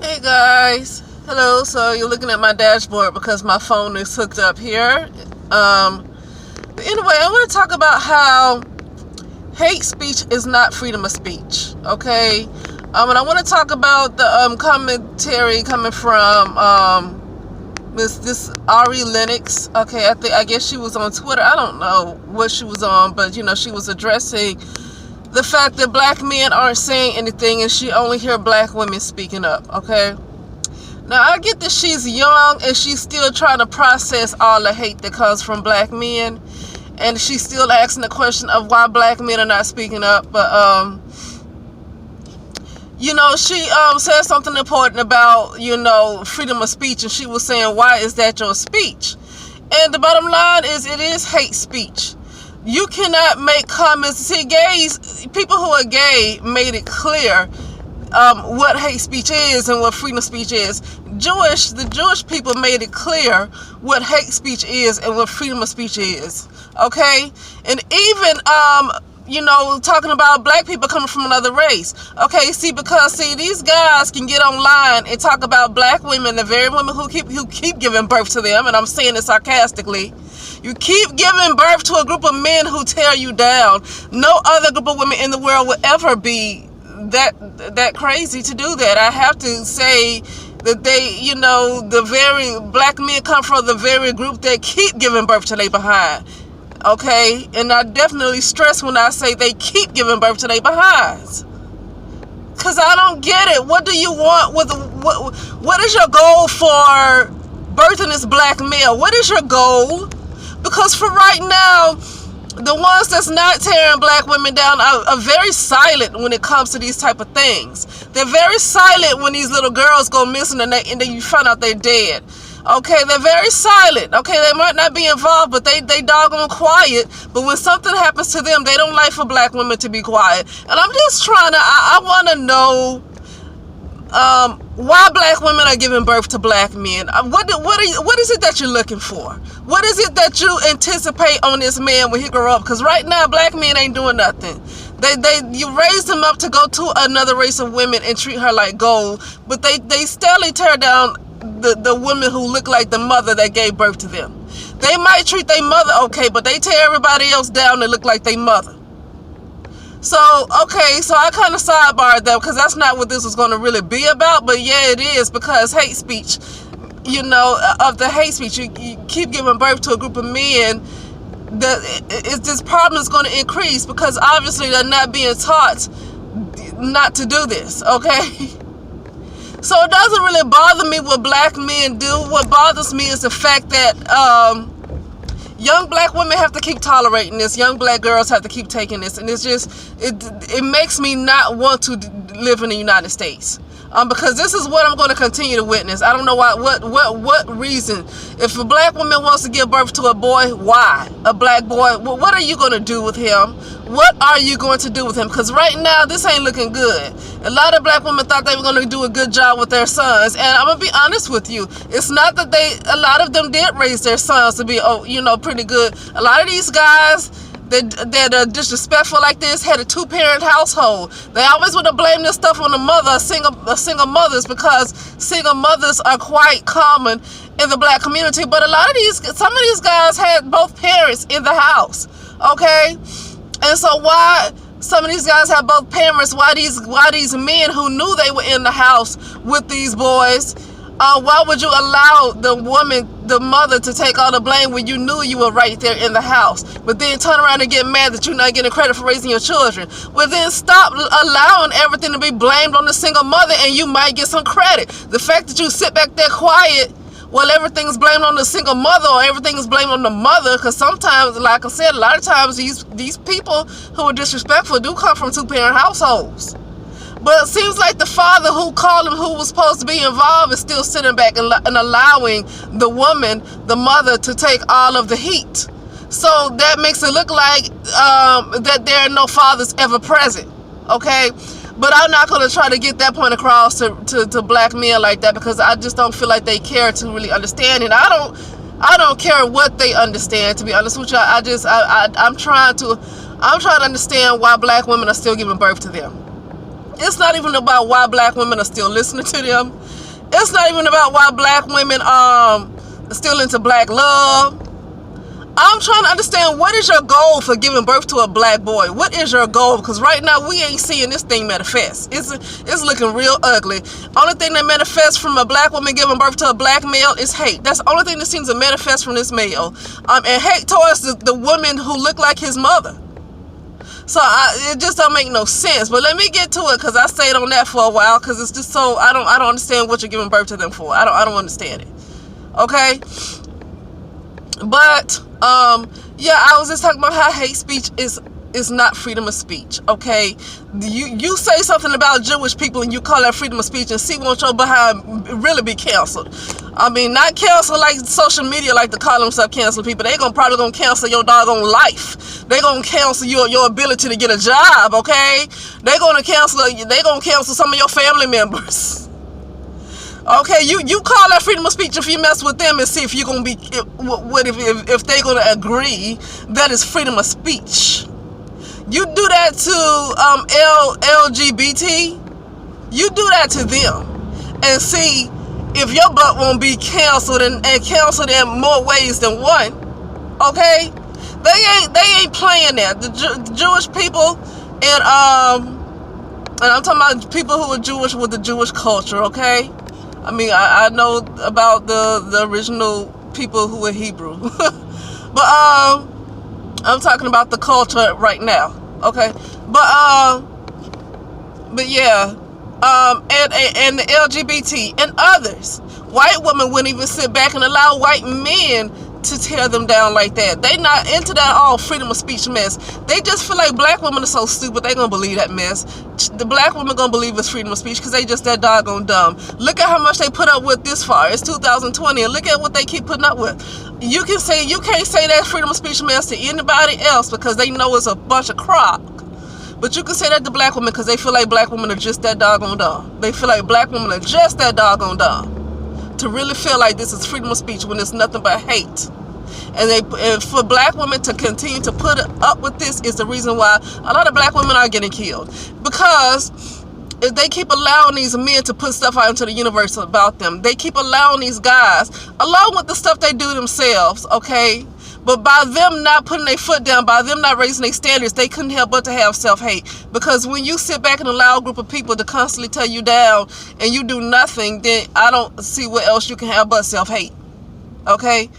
Hey guys, hello. So you're looking at my dashboard because my phone is hooked up here. But anyway, I want to talk about how hate speech is not freedom of speech. Okay, and I want to talk about the commentary coming from this Ari Lennox. Okay, I guess she was on Twitter. I don't know what she was on, but she was addressing the fact that black men aren't saying anything and she only hear black women speaking up. Okay, now I get that she's young and she's still trying to process all the hate that comes from black men, and she's still asking the question of why black men are not speaking up. But she said something important about freedom of speech, and she was saying, why is that your speech? And the bottom line is, it is hate speech. You cannot make comments. See, people who are gay made it clear what hate speech is and what freedom of speech is. The Jewish people made it clear what hate speech is and what freedom of speech is. Okay? And even, talking about black people coming from another race. Okay, because these guys can get online and talk about black women, the very women who keep giving birth to them, and I'm saying it sarcastically. You keep giving birth to a group of men who tear you down. No other group of women in the world will ever be that crazy to do that. I have to say that the very black men come from the very group that keep giving birth to their behind. Okay, and I definitely stress when I say they keep giving birth to their behinds. Cause I don't get it. What do you want with what is your goal for birthing this black male? What is your goal? Because for right now, the ones that's not tearing black women down are very silent when it comes to these type of things. They're very silent when these little girls go missing and then you find out they're dead. Okay, they're very silent. Okay, they might not be involved, but they doggone quiet. But when something happens to them, they don't like for black women to be quiet. And I'm just trying to, I want to know why black women are giving birth to black men. What is it that you're looking for? What is it that you anticipate on this man when he grow up? Because right now, black men ain't doing nothing. You raised him up to go to another race of women and treat her like gold, but they steadily tear down the women who look like the mother that gave birth to them. They might treat their mother okay, but they tear everybody else down that look like their mother. So I kind of sidebarred that because that's not what this was going to really be about. But yeah, it is, because hate speech, of the hate speech, you keep giving birth to a group of men that this problem is going to increase, because obviously they're not being taught not to do this. Okay. So it doesn't really bother me what black men do. What bothers me is the fact that young black women have to keep tolerating this. Young black girls have to keep taking this. And it's just, it makes me not want to live in the United States. Because this is what I'm going to continue to witness. I don't know why, what reason. If a black woman wants to give birth to a boy, why? A black boy, what are you going to do with him? What are you going to do with him? Because right now, this ain't looking good. A lot of black women thought they were going to do a good job with their sons. And I'm going to be honest with you. It's not that a lot of them did raise their sons to be, pretty good. A lot of these guys that are disrespectful like this had a two-parent household. They always want to blame this stuff on the mother, single mothers, because single mothers are quite common in the black community. But some of these guys had both parents in the house. Okay, and so why some of these guys have both parents? Why these men who knew they were in the house with these boys? Why would you allow the mother, to take all the blame when you knew you were right there in the house, but then turn around and get mad that you're not getting credit for raising your children? Well, then stop allowing everything to be blamed on the single mother, and you might get some credit. The fact that you sit back there quiet while everything's blamed on the single mother, or everything is blamed on the mother, because sometimes, like I said, a lot of times these people who are disrespectful do come from two-parent households. But it seems like the father who called him, who was supposed to be involved, is still sitting back and allowing the woman, the mother, to take all of the heat. So that makes it look like that there are no fathers ever present. Okay? But I'm not going to try to get that point across to black men like that, because I just don't feel like they care to really understand. And I don't care what they understand, to be honest with you. I'm trying to understand why black women are still giving birth to them. It's not even about why black women are still listening to them. It's not even about why black women are still into black love. I'm trying to understand, what is your goal for giving birth to a black boy? What is your goal? Because right now we ain't seeing this thing manifest. It's looking real ugly. Only thing that manifests from a black woman giving birth to a black male is hate. That's the only thing that seems to manifest from this male. And hate towards the woman who look like his mother. So it just don't make no sense. But let me get to it, because I stayed on that for a while, because it's just so I don't understand what you're giving birth to them for. I don't understand it. Okay. But yeah, I was just talking about how hate speech is not freedom of speech. Okay, you say something about Jewish people and you call that freedom of speech, and see, won't your behind really be canceled? I mean, not canceled like social media like to call themselves cancel people. They probably gonna cancel your doggone life. They gonna cancel your ability to get a job. Okay, they gonna cancel some of your family members. Okay, you call that freedom of speech if you mess with them, and see if you're gonna be if they're gonna agree that is freedom of speech. You do that to LGBT. You do that to them, and see if your butt won't be canceled, and canceled in more ways than one. Okay, they ain't playing that. The Jewish people, and I'm talking about people who are Jewish with the Jewish culture. Okay. I mean, I know about the original people who were Hebrew. But I'm talking about the culture right now. Okay. But yeah. And the LGBT and others. White women wouldn't even sit back and allow white men to tear them down like that. They not into that all freedom of speech mess. They just feel like black women are so stupid they gonna believe that mess. The black women gonna believe it's freedom of speech because they just that doggone dumb. Look at how much they put up with this far. It's 2020, and look at what they keep putting up with. You can't say that freedom of speech mess to anybody else because they know it's a bunch of crock. But you can say that to black women because they feel like black women are just that doggone dumb. They feel like black women are just that doggone dumb to really feel like this is freedom of speech when it's nothing but hate. And for black women to continue to put up with this is the reason why a lot of black women are getting killed. Because if they keep allowing these men to put stuff out into the universe about them, they keep allowing these guys, along with the stuff they do themselves, okay? But by them not putting their foot down, by them not raising their standards, they couldn't help but to have self-hate. Because when you sit back and allow a group of people to constantly tear you down and you do nothing, then I don't see what else you can have but self-hate. Okay?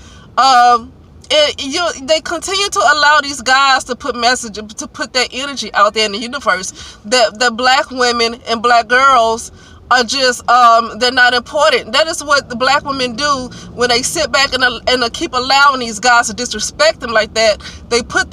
They continue to allow these guys to put that energy out there in the universe that black women and black girls are just they're not important. That is what the black women do when they sit back and keep allowing these guys to disrespect them like that. They putting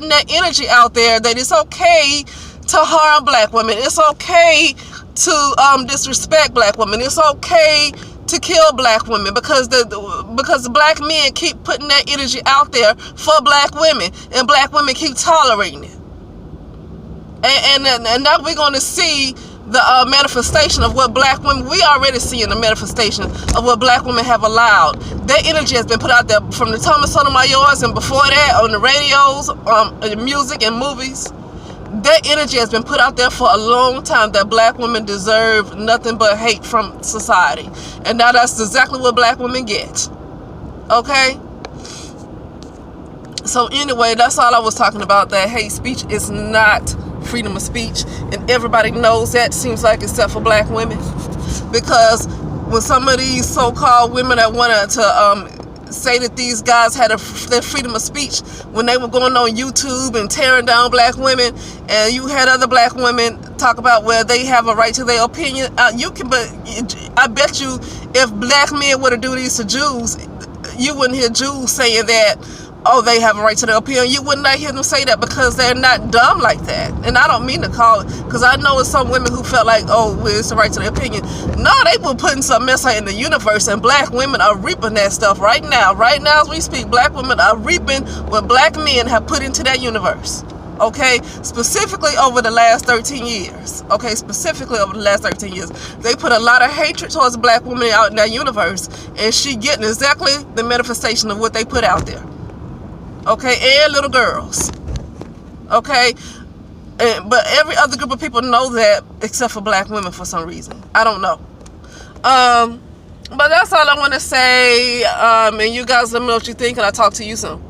that energy out there that it's okay to harm black women. It's okay to disrespect black women. It's okay to kill black women because the black men keep putting that energy out there for black women, and black women keep tolerating it. And now we're going to see the manifestation of what black women, we already seeing the manifestation of what black women have allowed. That energy has been put out there from the Thomas Sotomayor's and before that on the radios, in music and movies. That energy has been put out there for a long time that black women deserve nothing but hate from society. And now that's exactly what black women get. Okay? So anyway, that's all I was talking about. That hate speech is not freedom of speech. And everybody knows that, seems like, except for black women. Because when some of these so-called women that wanted to say that these guys had their freedom of speech when they were going on YouTube and tearing down black women, and you had other black women talk about where they have a right to their opinion. But I bet you if black men were to do these to Jews, you wouldn't hear Jews saying that, oh, they have a right to their opinion. You would not hear them say that because they're not dumb like that. And I don't mean to call it, because I know it's some women who felt like, oh, well, it's the right to their opinion. No, they were putting some mess out in the universe, and black women are reaping that stuff right now. Right now as we speak, black women are reaping what black men have put into that universe. Okay, specifically over the last 13 years. Okay, specifically over the last 13 years. They put a lot of hatred towards black women out in that universe, and she getting exactly the manifestation of what they put out there. Okay, and little girls. Okay, But every other group of people know that except for black women for some reason. I don't know. But that's all I want to say. And you guys let me know what you think, and I'll talk to you soon.